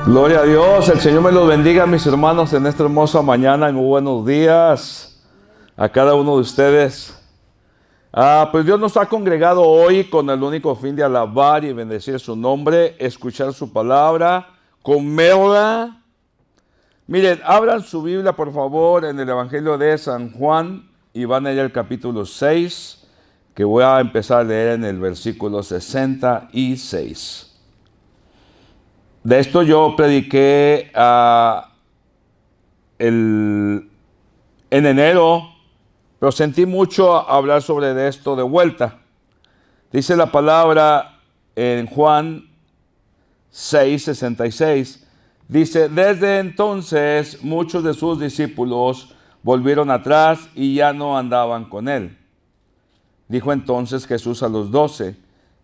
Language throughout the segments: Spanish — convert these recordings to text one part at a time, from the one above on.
Gloria a Dios, el Señor me los bendiga, mis hermanos, en esta hermosa mañana y muy buenos días a cada uno de ustedes. Pues Dios nos ha congregado hoy con el único fin de alabar y bendecir su nombre, escuchar su palabra, comerla. Miren, abran su Biblia por favor en el Evangelio de San Juan y van a ir al capítulo 6, que voy a empezar a leer en el versículo 66. De esto yo prediqué en enero, pero sentí mucho hablar sobre esto de vuelta. Dice la palabra en Juan 6:66. Dice, desde entonces muchos de sus discípulos volvieron atrás y ya no andaban con él. Dijo entonces Jesús a los 12,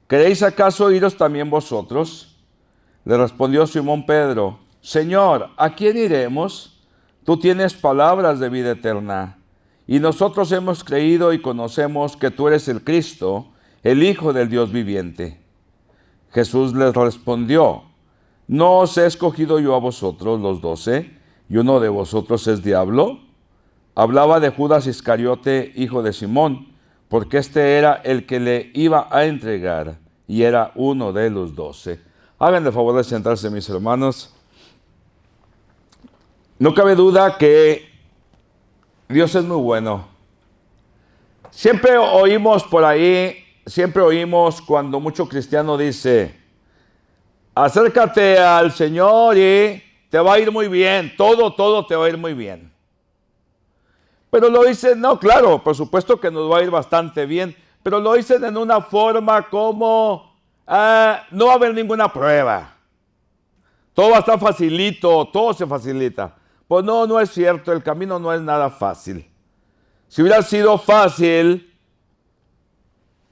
¿queréis acaso iros también vosotros? Le respondió Simón Pedro, Señor, ¿a quién iremos? Tú tienes palabras de vida eterna, y nosotros hemos creído y conocemos que tú eres el Cristo, el Hijo del Dios viviente. Jesús les respondió, ¿no os he escogido yo a vosotros los 12, y uno de vosotros es diablo? Hablaba de Judas Iscariote, hijo de Simón, porque este era el que le iba a entregar, y era uno de los 12. Hagan el favor de sentarse, mis hermanos. No cabe duda que Dios es muy bueno. Siempre oímos por ahí, cuando mucho cristiano dice, acércate al Señor y te va a ir muy bien, todo te va a ir muy bien. Pero lo dicen, no, claro, por supuesto que nos va a ir bastante bien, pero lo dicen en una forma como, no va a haber ninguna prueba. Todo va a estar facilito, todo se facilita. Pues no es cierto, el camino no es nada fácil. Si hubiera sido fácil,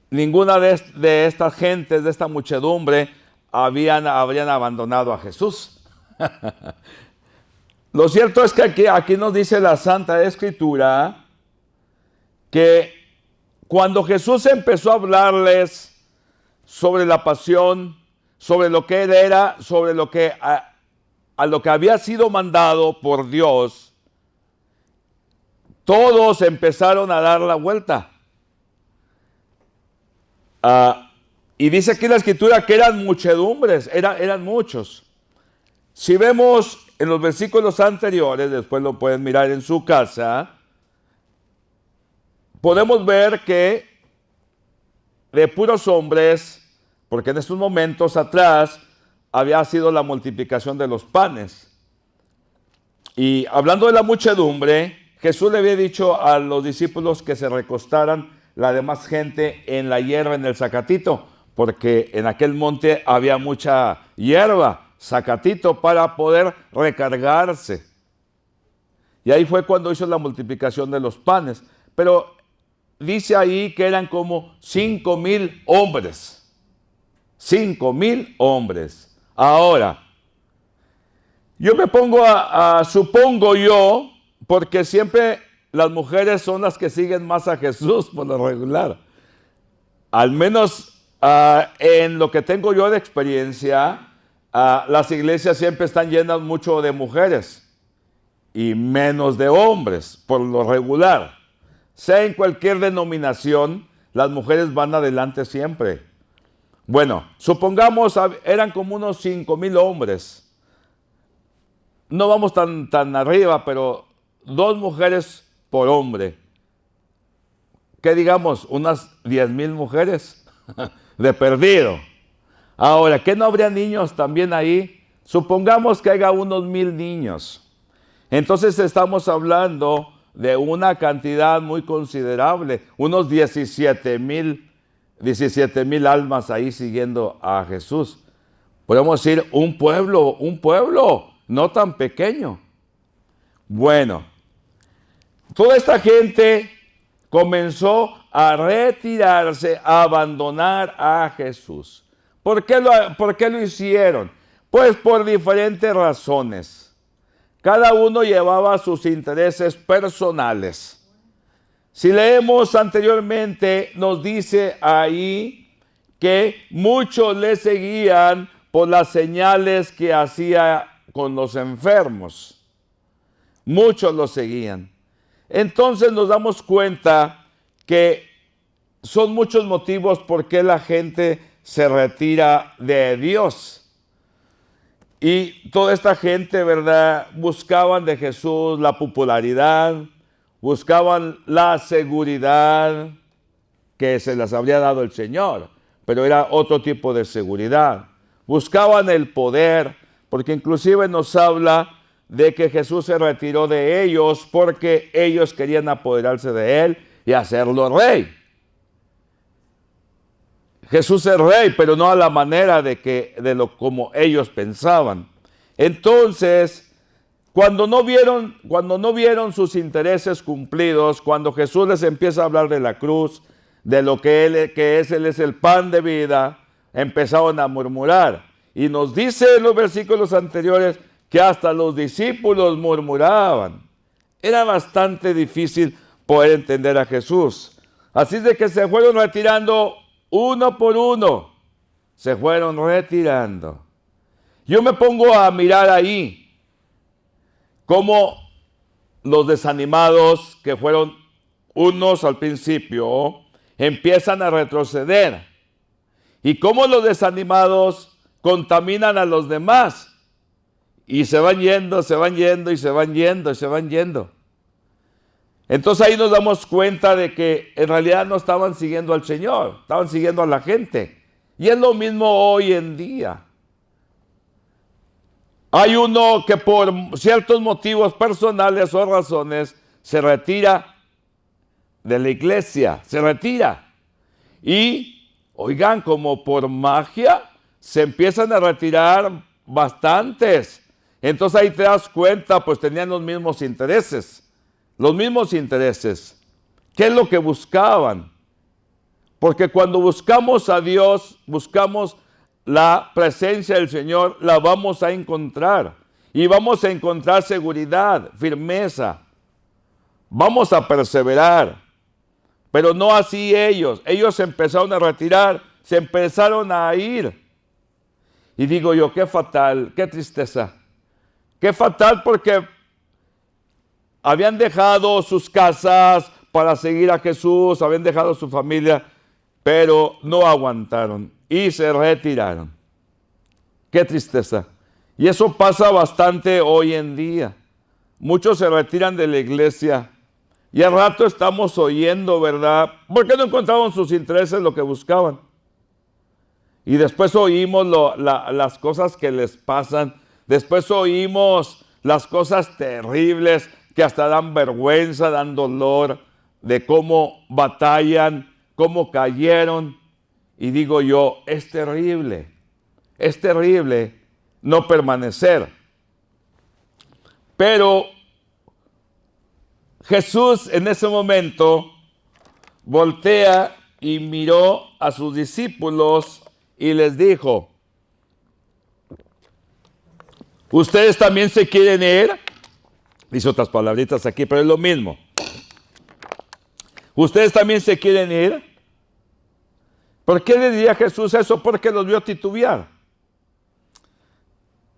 ninguna de estas gentes, de esta muchedumbre, habrían abandonado a Jesús. Lo cierto es que aquí nos dice la Santa Escritura que cuando Jesús empezó a hablarles sobre la pasión, sobre lo que él era, sobre lo que a lo que había sido mandado por Dios, todos empezaron a dar la vuelta. Y dice aquí la Escritura que eran muchedumbres, eran muchos. Si vemos en los versículos anteriores, después lo pueden mirar en su casa, podemos ver que de puros hombres, porque en estos momentos atrás había sido la multiplicación de los panes. Y hablando de la muchedumbre, Jesús le había dicho a los discípulos que se recostaran la demás gente en la hierba, en el zacatito, porque en aquel monte había mucha hierba, zacatito, para poder recargarse. Y ahí fue cuando hizo la multiplicación de los panes. Pero dice ahí que eran como 5,000 hombres. 5,000 hombres. Ahora, yo me pongo supongo yo, porque siempre las mujeres son las que siguen más a Jesús por lo regular. Al menos en lo que tengo yo de experiencia, las iglesias siempre están llenas mucho de mujeres y menos de hombres, por lo regular. Sea en cualquier denominación, las mujeres van adelante siempre. Bueno, supongamos eran como unos 5,000 hombres. No vamos tan arriba, pero 2 mujeres por hombre. ¿Qué digamos? Unas 10,000 mujeres de perdido. Ahora, ¿qué no habría niños también ahí? Supongamos que haya unos 1,000 niños. Entonces estamos hablando de una cantidad muy considerable, unos 17,000 almas ahí siguiendo a Jesús. Podemos decir un pueblo no tan pequeño. Bueno, toda esta gente comenzó a retirarse, a abandonar a Jesús. ¿Por qué lo hicieron? Pues por diferentes razones. Cada uno llevaba sus intereses personales. Si leemos anteriormente, nos dice ahí que muchos le seguían por las señales que hacía con los enfermos. Muchos lo seguían. Entonces nos damos cuenta que son muchos motivos por qué la gente se retira de Dios. Y toda esta gente, ¿verdad?, buscaban de Jesús la popularidad, buscaban la seguridad que se les habría dado el Señor, pero era otro tipo de seguridad. Buscaban el poder, porque inclusive nos habla de que Jesús se retiró de ellos porque ellos querían apoderarse de él y hacerlo rey. Jesús es rey, pero no a la manera como ellos pensaban. Entonces, cuando no vieron sus intereses cumplidos, cuando Jesús les empieza a hablar de la cruz, de lo que Él es el pan de vida, empezaron a murmurar. Y nos dice en los versículos anteriores que hasta los discípulos murmuraban. Era bastante difícil poder entender a Jesús. Así de que se fueron retirando uno por uno. Se fueron retirando. Yo me pongo a mirar ahí cómo los desanimados, que fueron unos al principio, empiezan a retroceder. Y cómo los desanimados contaminan a los demás. Y se van yendo, se van yendo, y se van yendo, y se van yendo. Entonces ahí nos damos cuenta de que en realidad no estaban siguiendo al Señor, estaban siguiendo a la gente. Y es lo mismo hoy en día. Hay uno que por ciertos motivos personales o razones se retira de la iglesia, se retira. Y, oigan, como por magia, se empiezan a retirar bastantes. Entonces ahí te das cuenta, pues tenían los mismos intereses. Los mismos intereses. ¿Qué es lo que buscaban? Porque cuando buscamos a Dios, buscamos la presencia del Señor, la vamos a encontrar. Y vamos a encontrar seguridad, firmeza. Vamos a perseverar. Pero no así ellos. Ellos se empezaron a retirar, se empezaron a ir. Y digo yo, qué fatal, qué tristeza. Qué fatal porque habían dejado sus casas para seguir a Jesús, habían dejado su familia, pero no aguantaron y se retiraron. Qué tristeza. Y eso pasa bastante hoy en día. Muchos se retiran de la iglesia y al rato estamos oyendo, ¿verdad? ¿Por qué no encontraban sus intereses lo que buscaban? Y después oímos las cosas que les pasan, después oímos las cosas terribles que hasta dan vergüenza, dan dolor, de cómo batallan, cómo cayeron. Y digo yo, es terrible no permanecer. Pero Jesús en ese momento voltea y miró a sus discípulos y les dijo, ¿ustedes también se quieren ir? Dice otras palabritas aquí, pero es lo mismo. ¿Ustedes también se quieren ir? ¿Por qué le diría Jesús eso? Porque los vio titubear.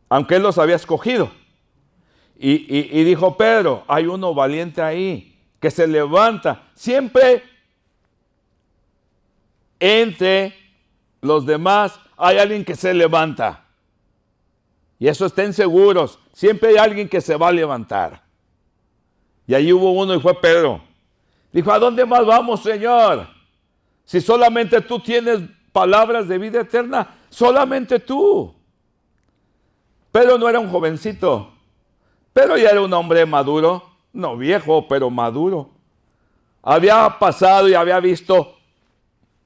Aunque él los había escogido. Y dijo Pedro, hay uno valiente ahí, que se levanta. Siempre entre los demás hay alguien que se levanta. Y eso estén seguros. Siempre hay alguien que se va a levantar. Y allí hubo uno y fue Pedro. Dijo, ¿a dónde más vamos, Señor? Si solamente tú tienes palabras de vida eterna, solamente tú. Pedro no era un jovencito. Pedro ya era un hombre maduro. No viejo, pero maduro. Había pasado y había visto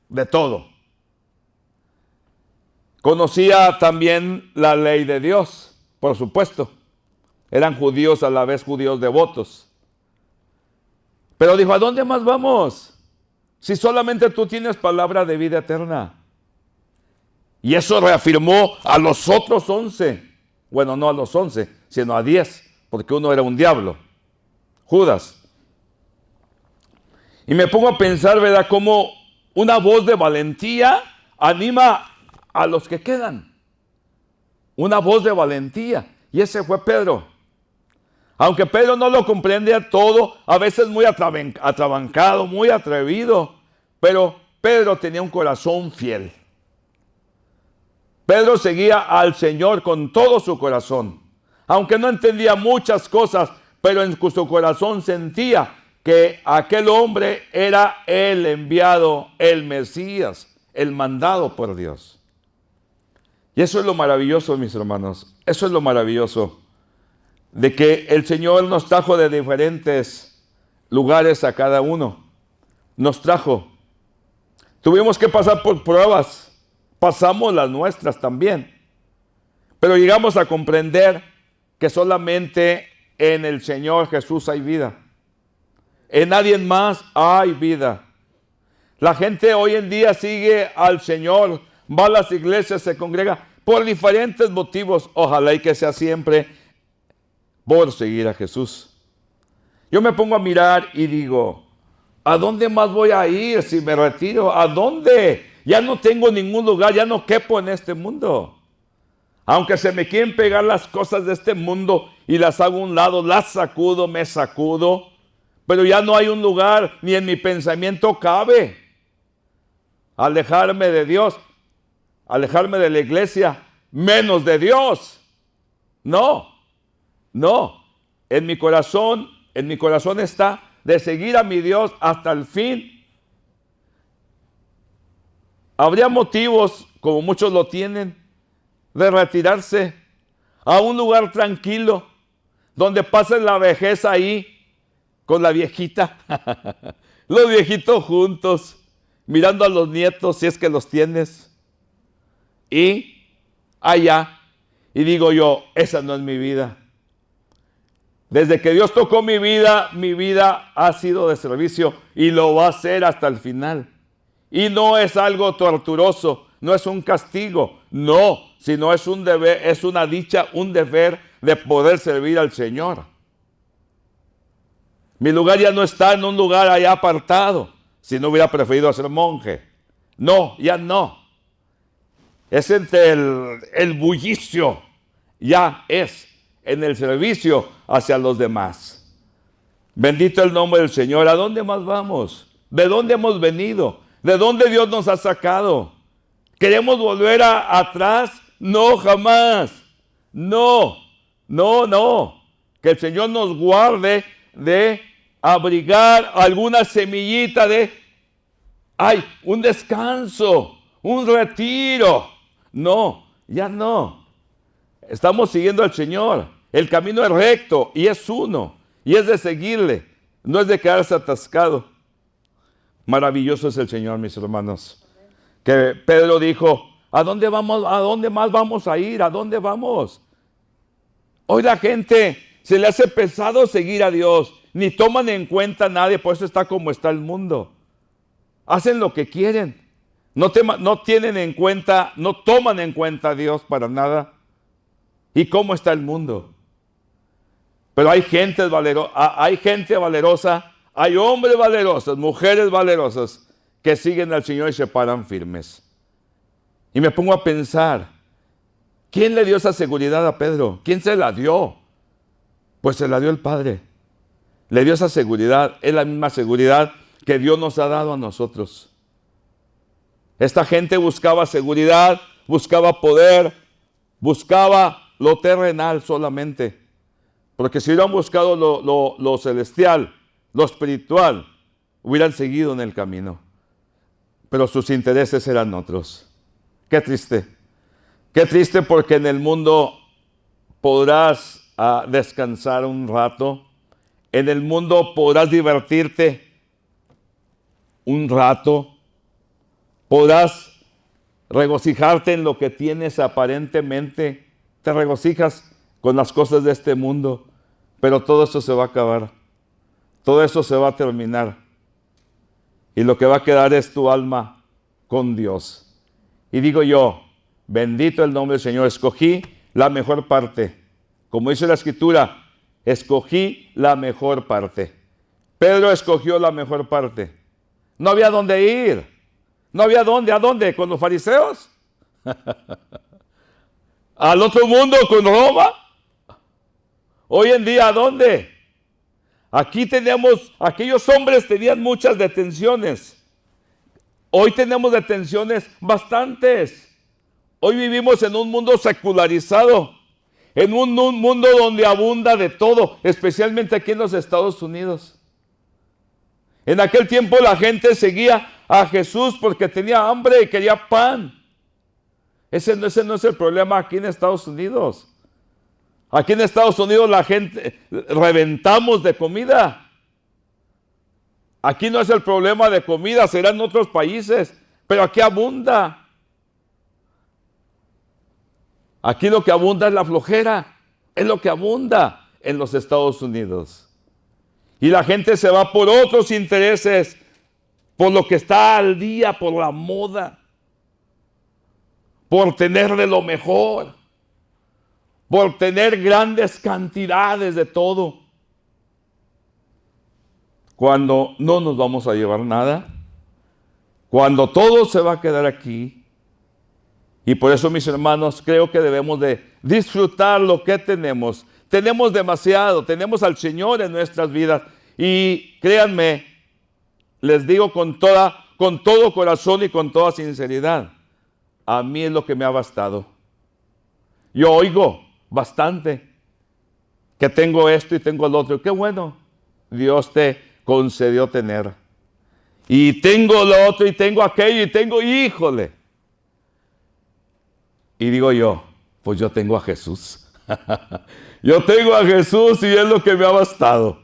de todo. Conocía también la ley de Dios, por supuesto. Eran judíos a la vez judíos devotos. Pero dijo, ¿a dónde más vamos? Si solamente tú tienes palabra de vida eterna. Y eso reafirmó a los otros 11. Bueno, no a los 11, sino a 10. porque uno era un diablo, Judas. Y me pongo a pensar, ¿verdad?, cómo una voz de valentía anima a los que quedan. Una voz de valentía. Y ese fue Pedro. Aunque Pedro no lo comprende a todo, a veces muy atrabancado, muy atrevido, pero Pedro tenía un corazón fiel. Pedro seguía al Señor con todo su corazón. Aunque no entendía muchas cosas, pero en su corazón sentía que aquel hombre era el enviado, el Mesías, el mandado por Dios. Y eso es lo maravilloso, mis hermanos. Eso es lo maravilloso, de que el Señor nos trajo de diferentes lugares a cada uno. Nos trajo. Tuvimos que pasar por pruebas. Pasamos las nuestras también. Pero llegamos a comprender que solamente en el Señor Jesús hay vida. En nadie más hay vida. La gente hoy en día sigue al Señor, va a las iglesias, se congrega por diferentes motivos. Ojalá y que sea siempre por seguir a Jesús. Yo me pongo a mirar y digo, ¿a dónde más voy a ir si me retiro? ¿A dónde? Ya no tengo ningún lugar, ya no quepo en este mundo. Aunque se me quieren pegar las cosas de este mundo y las hago a un lado, las sacudo, me sacudo, pero ya no hay un lugar, ni en mi pensamiento cabe. Alejarme de Dios, alejarme de la iglesia, menos de Dios. No. En mi corazón está de seguir a mi Dios hasta el fin. Habría motivos, como muchos lo tienen, de retirarse a un lugar tranquilo, donde pasen la vejez ahí con la viejita, los viejitos juntos, mirando a los nietos, si es que los tienes, y allá. Y digo yo, esa no es mi vida. Desde que Dios tocó mi vida ha sido de servicio y lo va a hacer hasta el final. Y no es algo torturoso, no es un castigo, no, sino es un deber, es una dicha, un deber de poder servir al Señor. Mi lugar ya no está en un lugar allá apartado, si no hubiera preferido ser monje. No, ya no. Es entre el bullicio, ya es en el servicio hacia los demás. Bendito el nombre del Señor. ¿A dónde más vamos? ¿De dónde hemos venido? ¿De dónde Dios nos ha sacado? ¿Queremos volver atrás? No, jamás. No. Que el Señor nos guarde de abrigar alguna semillita de, un descanso, un retiro. No, ya no. Estamos siguiendo al Señor. El camino es recto y es uno. Y es de seguirle, no es de quedarse atascado. Maravilloso es el Señor, mis hermanos. Que Pedro dijo, ¿a dónde vamos? ¿A dónde más vamos a ir? ¿A dónde vamos? Hoy la gente se le hace pesado seguir a Dios. Ni toman en cuenta a nadie, por eso está como está el mundo. Hacen lo que quieren. No tienen en cuenta, no toman en cuenta a Dios para nada. ¿Y cómo está el mundo? Pero hay gente valerosa, hay hombres valerosos, mujeres valerosas que siguen al Señor y se paran firmes. Y me pongo a pensar, ¿quién le dio esa seguridad a Pedro? ¿Quién se la dio? Pues se la dio el Padre. Le dio esa seguridad, es la misma seguridad que Dios nos ha dado a nosotros. Esta gente buscaba seguridad, buscaba poder, buscaba lo terrenal solamente. Porque si hubieran buscado lo celestial, lo espiritual, hubieran seguido en el camino. Pero sus intereses eran otros. Qué triste. Qué triste, porque en el mundo podrás descansar un rato. En el mundo podrás divertirte un rato. Podrás regocijarte en lo que tienes aparentemente. Te regocijas con las cosas de este mundo, pero todo eso se va a acabar. Todo eso se va a terminar. Y lo que va a quedar es tu alma con Dios. Y digo yo, bendito el nombre del Señor. Escogí la mejor parte. Como dice la Escritura, escogí la mejor parte. Pedro escogió la mejor parte. No había dónde ir. No había dónde. ¿A dónde? ¿Con los fariseos? ¿Al otro mundo con Roma? Hoy en día, ¿a dónde? Aquí aquellos hombres tenían muchas detenciones. Hoy tenemos detenciones bastantes. Hoy vivimos en un mundo secularizado, en un mundo donde abunda de todo, especialmente aquí en los Estados Unidos. En aquel tiempo la gente seguía a Jesús porque tenía hambre y quería pan. Ese no es el problema aquí en Estados Unidos. Aquí en Estados Unidos la gente reventamos de comida. Aquí no es el problema de comida, será en otros países, pero aquí abunda. Aquí lo que abunda es la flojera, es lo que abunda en los Estados Unidos. Y la gente se va por otros intereses, por lo que está al día, por la moda, por tener de lo mejor, por tener grandes cantidades de todo. Cuando no nos vamos a llevar nada, cuando todo se va a quedar aquí. Y por eso, mis hermanos, creo que debemos de disfrutar lo que tenemos. Tenemos demasiado, tenemos al Señor en nuestras vidas. Y créanme, les digo con todo corazón y con toda sinceridad, a mí es lo que me ha bastado. Yo oigo bastante que tengo esto y tengo el otro. Qué bueno, Dios te concedió tener. Y tengo lo otro y tengo aquello y tengo, híjole. Y digo yo, pues yo tengo a Jesús. Yo tengo a Jesús y es lo que me ha bastado.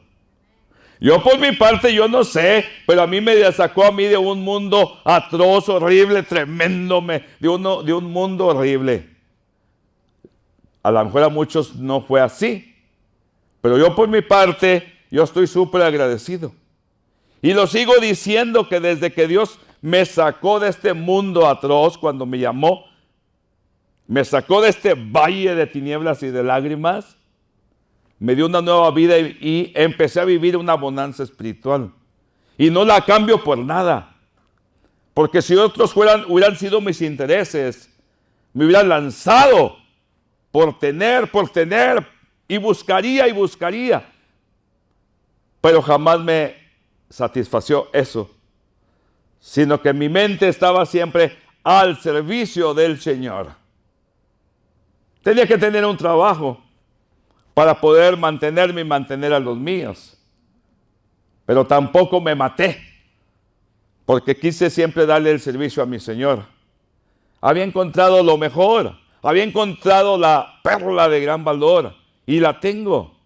Yo por mi parte, yo no sé, pero a mí me sacó a mí de un mundo atroz, horrible, tremendo, de un mundo horrible. A lo mejor a muchos no fue así, pero yo por mi parte, yo estoy súper agradecido. Y lo sigo diciendo que desde que Dios me sacó de este mundo atroz, cuando me llamó, me sacó de este valle de tinieblas y de lágrimas, me dio una nueva vida y empecé a vivir una bonanza espiritual. Y no la cambio por nada. Porque si otros hubieran sido mis intereses, me hubieran lanzado por tener, y buscaría. Pero jamás me satisfació eso. Sino que mi mente estaba siempre al servicio del Señor. Tenía que tener un trabajo para poder mantenerme y mantener a los míos. Pero tampoco me maté, porque quise siempre darle el servicio a mi Señor. Había encontrado lo mejor, había encontrado la perla de gran valor, y la tengo.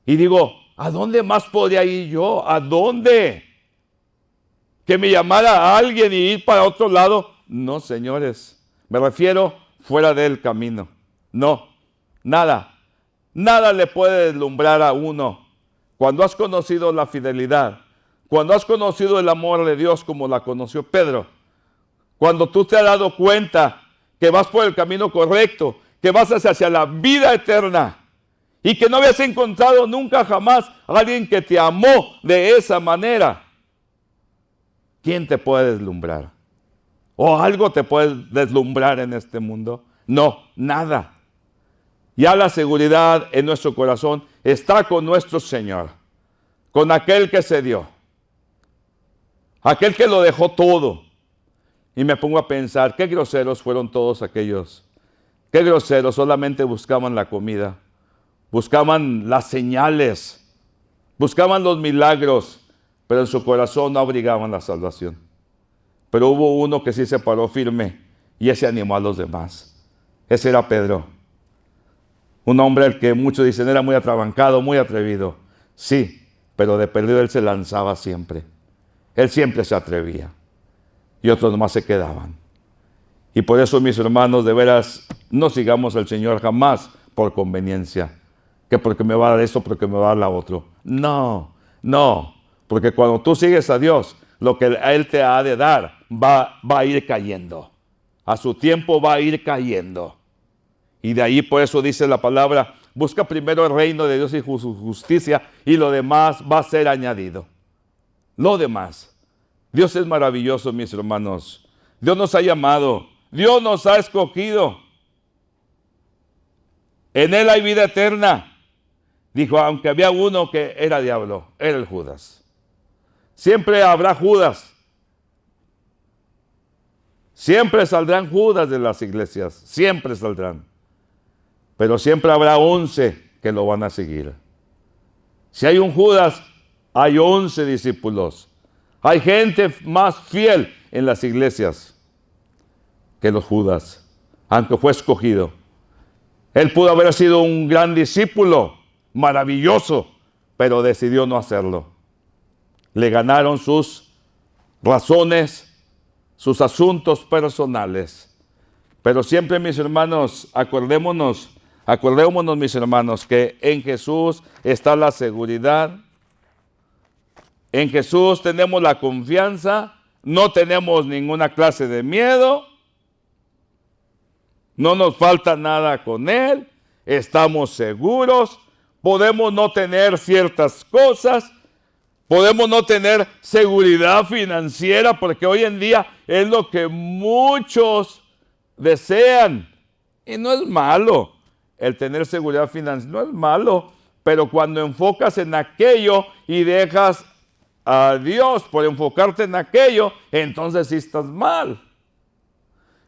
Y digo, ¿a dónde más podría ir yo? ¿A dónde? ¿Que me llamara a alguien y ir para otro lado? No, señores, me refiero fuera del camino. No, nada le puede deslumbrar a uno. Cuando has conocido la fidelidad, cuando has conocido el amor de Dios como la conoció Pedro, cuando tú te has dado cuenta que vas por el camino correcto, que vas hacia la vida eterna y que no habías encontrado nunca jamás a alguien que te amó de esa manera, ¿quién te puede deslumbrar? ¿O algo te puede deslumbrar en este mundo? No, nada. Ya la seguridad en nuestro corazón está con nuestro Señor, con aquel que se dio, aquel que lo dejó todo. Y me pongo a pensar, qué groseros fueron todos aquellos. Qué groseros, solamente buscaban la comida, buscaban las señales, buscaban los milagros, pero en su corazón no abrigaban la salvación. Pero hubo uno que sí se paró firme y ese animó a los demás. Ese era Pedro. Un hombre al que muchos dicen era muy atrabancado, muy atrevido. Sí, pero de perdido él se lanzaba siempre. Él siempre se atrevía. Y otros nomás se quedaban. Y por eso, mis hermanos, de veras, no sigamos al Señor jamás por conveniencia. Que porque me va a dar esto, porque me va a dar la otro. No. Porque cuando tú sigues a Dios, lo que Él te ha de dar va a ir cayendo. A su tiempo va a ir cayendo. Y de ahí por eso dice la palabra busca primero el reino de Dios y su justicia, y lo demás va a ser añadido. Lo demás. Dios es maravilloso, mis hermanos. Dios nos ha llamado. Dios nos ha escogido. En Él hay vida eterna. Dijo, aunque había uno que era diablo, era el Judas. Siempre habrá Judas. Siempre saldrán Judas de las iglesias. Siempre saldrán. Pero siempre habrá 11 que lo van a seguir. Si hay un Judas, hay 11 discípulos. Hay gente más fiel en las iglesias que los Judas, aunque fue escogido. Él pudo haber sido un gran discípulo, maravilloso, pero decidió no hacerlo. Le ganaron sus razones, sus asuntos personales. Pero siempre, mis hermanos, acordémonos, mis hermanos, que en Jesús está la seguridad. En Jesús tenemos la confianza, no tenemos ninguna clase de miedo, no nos falta nada con Él, estamos seguros, podemos no tener ciertas cosas, podemos no tener seguridad financiera, porque hoy en día es lo que muchos desean. Y no es malo el tener seguridad financiera, no es malo, pero cuando enfocas en aquello y dejas a Dios por enfocarte en aquello, entonces sí estás mal.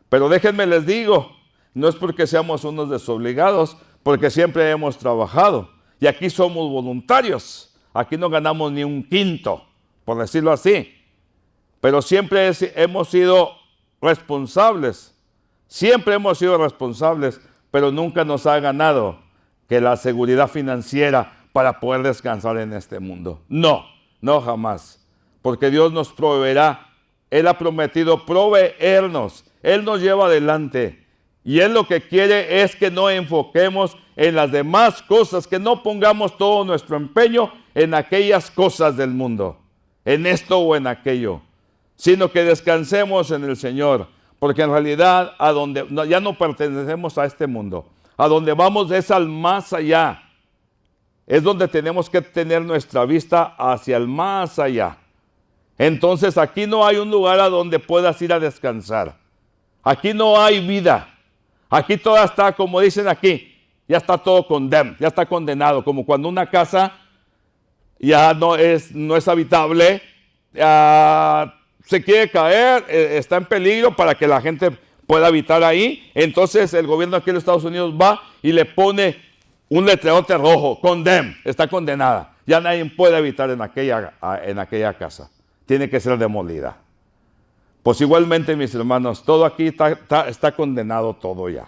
Pero déjenme les digo, no es porque seamos unos desobligados, porque siempre hemos trabajado. Y aquí somos voluntarios. Aquí no ganamos ni un quinto, por decirlo así. Pero siempre hemos sido responsables. Siempre hemos sido responsables, pero nunca nos ha ganado que la seguridad financiera para poder descansar en este mundo. No, jamás. Porque Dios nos proveerá. Él ha prometido proveernos. Él nos lleva adelante. Y Él lo que quiere es que no enfoquemos en las demás cosas, que no pongamos todo nuestro empeño en aquellas cosas del mundo, en esto o en aquello, sino que descansemos en el Señor, porque en realidad ya no pertenecemos a este mundo. A donde vamos es al más allá. Es donde tenemos que tener nuestra vista hacia el más allá. Entonces aquí no hay un lugar a donde puedas ir a descansar. Aquí no hay vida. Aquí todo está, como dicen aquí, ya está todo condemnado, ya está condenado. Como cuando una casa ya no es habitable, se quiere caer, está en peligro para que la gente pueda habitar ahí. Entonces el gobierno aquí de los Estados Unidos va y le pone un letrerote rojo, condemn, está condenada. Ya nadie puede habitar en aquella casa. Tiene que ser demolida. Pues igualmente, mis hermanos, todo aquí está condenado todo ya.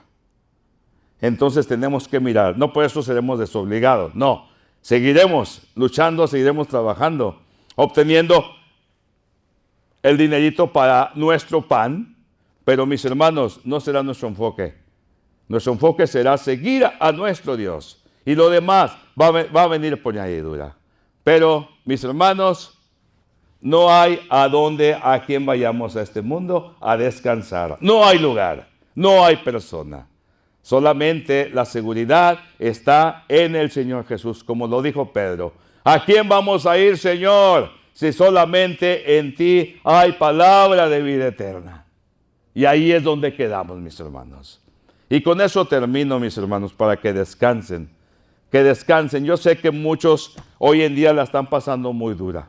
Entonces tenemos que mirar. No por eso seremos desobligados. No, seguiremos luchando, seguiremos trabajando, obteniendo el dinerito para nuestro pan. Pero, mis hermanos, no será nuestro enfoque. Nuestro enfoque será seguir a nuestro Dios. Y lo demás va a venir por añadidura. Pero, mis hermanos, no hay a quien vayamos a este mundo a descansar. No hay lugar, no hay persona. Solamente la seguridad está en el Señor Jesús, como lo dijo Pedro. ¿A quién vamos a ir, Señor? Si solamente en ti hay palabra de vida eterna. Y ahí es donde quedamos, mis hermanos. Y con eso termino, mis hermanos, para que descansen. Que descansen. Yo sé que muchos hoy en día la están pasando muy dura.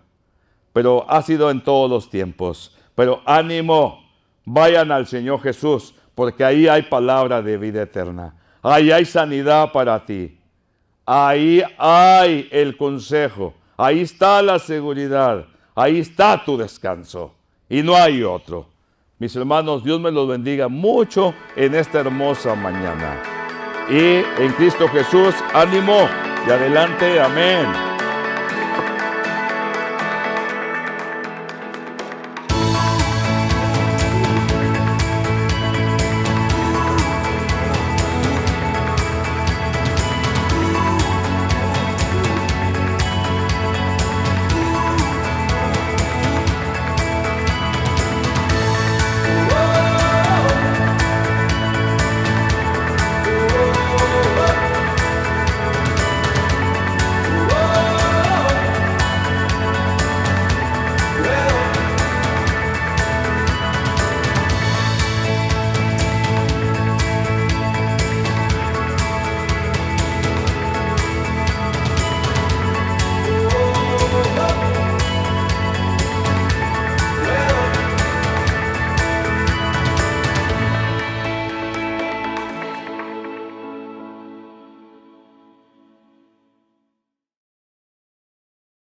Pero ha sido en todos los tiempos. Pero ánimo, vayan al Señor Jesús, porque ahí hay palabra de vida eterna. Ahí hay sanidad para ti. Ahí hay el consejo. Ahí está la seguridad. Ahí está tu descanso. Y no hay otro. Mis hermanos, Dios me los bendiga mucho en esta hermosa mañana. Y en Cristo Jesús, ánimo y adelante. Amén.